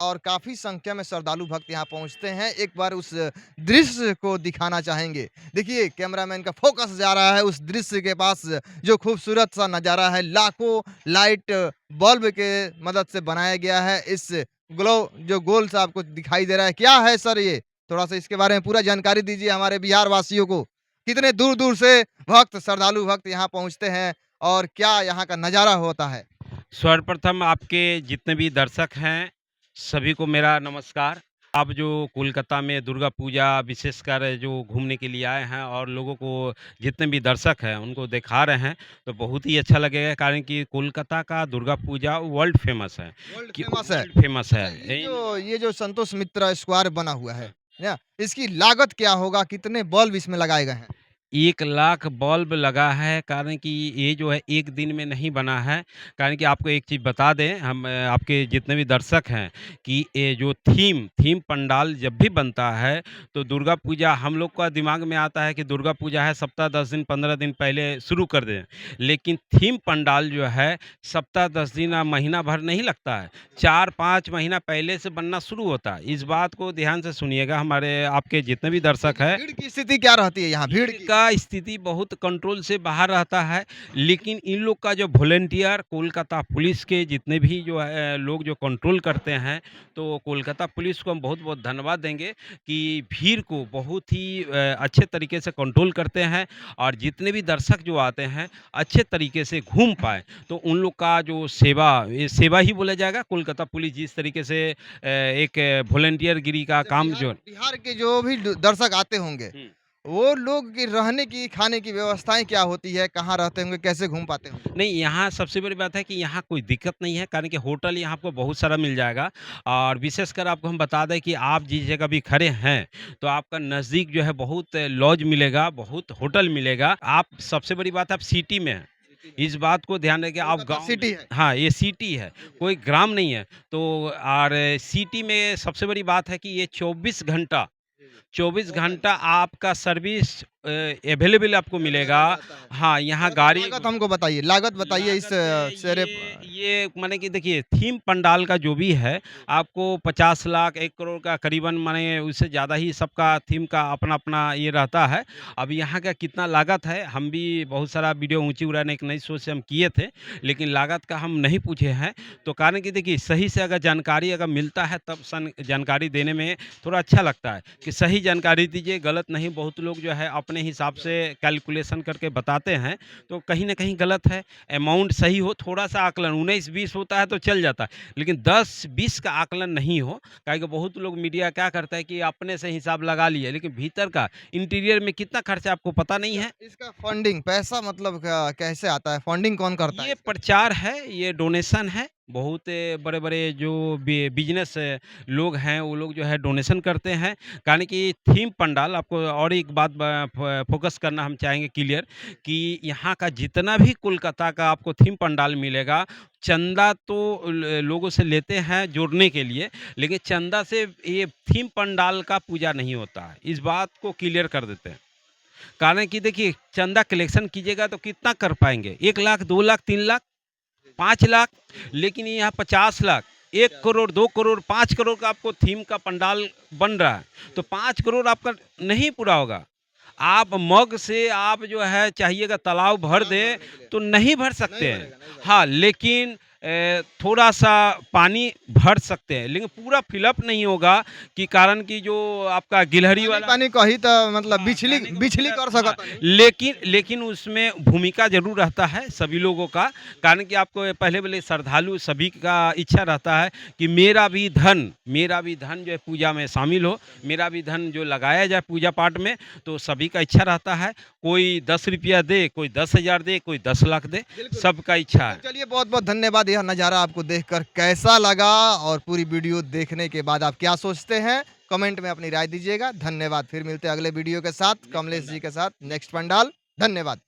और काफ़ी संख्या में श्रद्धालु भक्त यहाँ पहुँचते हैं। एक बार उस दृश्य को दिखाना चाहेंगे। देखिए कैमरामैन का फ़ोकस जा रहा है उस दृश्य के पास, जो खूबसूरत सा नज़ारा है। लाखों लाइट बल्ब के मदद से बनाया गया है। इस ग्लो जो गोल सा आपको दिखाई दे रहा है, क्या है सर ये? थोड़ा-सा इसके बारे में पूरा जानकारी दीजिए हमारे बिहार वासियों को। कितने दूर-दूर से भक्त, श्रद्धालु भक्त यहाँ पहुँचते हैं और क्या यहाँ का नज़ारा होता है? सर्वप्रथम आपके जितने भी दर्शक हैं, सभी को मेरा नमस्कार। आप जो कोलकाता में दुर्गा पूजा विशेषकर जो घूमने के लिए आए हैं और लोगों को जितने भी दर्शक हैं, उनको दिखा रहे हैं, तो बहुत ही अच्छा लगेगा कारण कि कोलकाता का दुर्गा पूजा वर्ल्ड फेमस है। वर्ल्ड कि फेमस है। वर्ल्ड फेमस है। अच्छा, ये जो संतोष मित्रा स्क्वायर बना हुआ है ना? इसकी लागत क्या होगा? कितने बल्ब इसमें लगाए गए हैं? 1 लाख बल्ब लगा है कारण कि ये जो है एक दिन में नहीं बना है। कारण कि आपको एक चीज़ बता दें हम आपके जितने भी दर्शक हैं कि ये जो थीम पंडाल जब भी बनता है तो दुर्गा पूजा हम लोग का दिमाग में आता है कि दुर्गा पूजा है सप्ताह 10 दिन 15 दिन पहले शुरू कर दें। लेकिन थीम पंडाल जो है सप्ताह 10 दिन महीना भर नहीं लगता है। 4-5 महीना पहले से बनना शुरू होता है। इस बात को ध्यान से सुनिएगा हमारे आपके जितने भी दर्शक लेकिन हैं। भीड़ की स्थिति क्या रहती है यहाँ? भीड़ भीड़ की? का स्थिति बहुत कंट्रोल से बाहर रहता है, लेकिन इन लोग का जो वॉलंटियर कोलकाता पुलिस के जितने भी जो है लोग जो कंट्रोल करते हैं, तो कोलकाता पुलिस को हम बहुत-बहुत धन्यवाद देंगे कि भीड़ को बहुत ही अच्छे तरीके से कंट्रोल करते हैं और जितने भी दर्शक जो आते हैं, अच्छे तरीके से घूम पाएँ। तो उन लोग का जो सेवा, ये सेवा ही बोला जाएगा, कोलकाता पुलिस जिस तरीके से एक वॉलंटियर गिरी का अच्छा, काम बिहार जो बिहार के जो भी दर्शक आते होंगे, हुँ। वो लोग की रहने की, खाने की व्यवस्थाएँ क्या होती है? कहाँ रहते होंगे? कैसे घूम पाते होंगे? नहीं, यहाँ सबसे बड़ी बात है कि यहाँ कोई दिक्कत नहीं है कारण कि होटल यहाँ आपको बहुत सारा मिल जाएगा और विशेषकर आपको हम बता दें कि आप जिस जगह भी खड़े हैं, तो आपका नज़दीक जो है बहुत लॉज मिलेगा, बहुत होटल मिलेगा। आप सबसे बड़ी बात आप सिटी में हैं, इस बात को ध्यान रखिए आप कोलकाता गाँव सिटी में है। हाँ, ये सिटी है, कोई ग्राम नहीं है। तो और सिटी में सबसे बड़ी बात है कि ये 24 घंटा आपका सर्विस अवेलेबल आपको मिलेगा। हाँ, यहाँ थोड़ा-सा गाड़ी लागत हमको बताइए, लागत बताइए इस लागत में शेरे ये माने कि देखिए थीम पंडाल का जो भी है आपको 50 लाख 1 करोड़ का करीबन माने उससे ज़्यादा ही सबका थीम का अपना-अपना ये रहता है। अब यहाँ का कितना लागत है हम भी बहुत सारा वीडियो ऊँची उड़ाने एक नई सोच से हम किए थे, लेकिन लागत का हम नहीं पूछे हैं। तो कारण कि देखिए सही से अगर जानकारी अगर मिलता है तब सन जानकारी देने में थोड़ा अच्छा लगता है कि सही जानकारी दीजिए, गलत नहीं। बहुत लोग जो है अपने हिसाब से कैलकुलेशन करके बताते हैं, तो कहीं न कहीं गलत है। अमाउंट सही हो, थोड़ा-सा आकलन 19-20 होता है तो चल जाता है, लेकिन 10-20 का आकलन नहीं हो। काहे कि बहुत लोग मीडिया क्या करता है कि अपने से हिसाब लगा लिए, लेकिन भीतर का इंटीरियर में कितना खर्चा आपको पता नहीं अच्छा, है। इसका फंडिंग पैसा मतलब कैसे आता है? फंडिंग कौन करता है ये इसका? प्रचार है, ये डोनेशन है। बहुत बड़े-बड़े जो बिज़नेस लोग हैं, वो लोग जो है डोनेशन करते हैं। कारण कि थीम पंडाल आपको और एक बात फ़ोकस करना हम चाहेंगे क्लियर कि यहाँ का जितना भी कोलकाता का आपको थीम पंडाल मिलेगा, चंदा तो लोगों से लेते हैं जोड़ने के लिए, लेकिन चंदा से ये थीम पंडाल का पूजा नहीं होता है। इस बात को क्लियर कर देते हैं। कारण कि देखिए चंदा कलेक्शन कीजिएगा तो कितना कर पाएँगे? 1 लाख, 2 लाख, 3 लाख, 5 लाख, लेकिन यहाँ 50 लाख, 1 करोड़, 2 करोड़, 5 करोड़ का आपको थीम का पंडाल बन रहा है। तो 5 करोड़ आपका नहीं पूरा होगा। आप मग से आप जो है चाहिएगा तालाब भर तालाब दें, भरने के लिए। तो नहीं भर नहीं सकते हैं। भरेगा, नहीं भरेगा। हाँ, लेकिन थोड़ा-सा पानी भर सकते हैं, लेकिन पूरा फ़िल अप नहीं होगा कि कारण कि जो आपका गिलहरी वाला पानी-पानी कही त मतलब हाँ, बिछली कहने का बिछली मतलब कर हाँ, सकता नहीं। लेकिन लेकिन उसमें भूमिका ज़रूर रहता है सभी लोगों का, कारण कि आपको पहले वाले श्रद्धालु सभी का इच्छा रहता है कि मेरा भी धन जो है पूजा में शामिल हो, मेरा भी धन जो लगाया जाए पूजा पाठ में, तो सभी का इच्छा रहता है। कोई 10 रुपया दे, कोई 10,000 दे, कोई 10 लाख दे, बिल्कुल। सबका इच्छा तो है। चलिए बहुत-बहुत धन्यवाद यह नज़ारा आपको देखकर कैसा लगा और पूरी वीडियो देखने के बाद आप क्या सोचते हैं? कमेंट में अपनी राय दीजिएगा। धन्यवाद। फिर मिलते हैं अगले वीडियो के साथ, नेक्स्ट कमलेश जी पंडाल। के साथ नेक्स्ट पंडाल। धन्यवाद।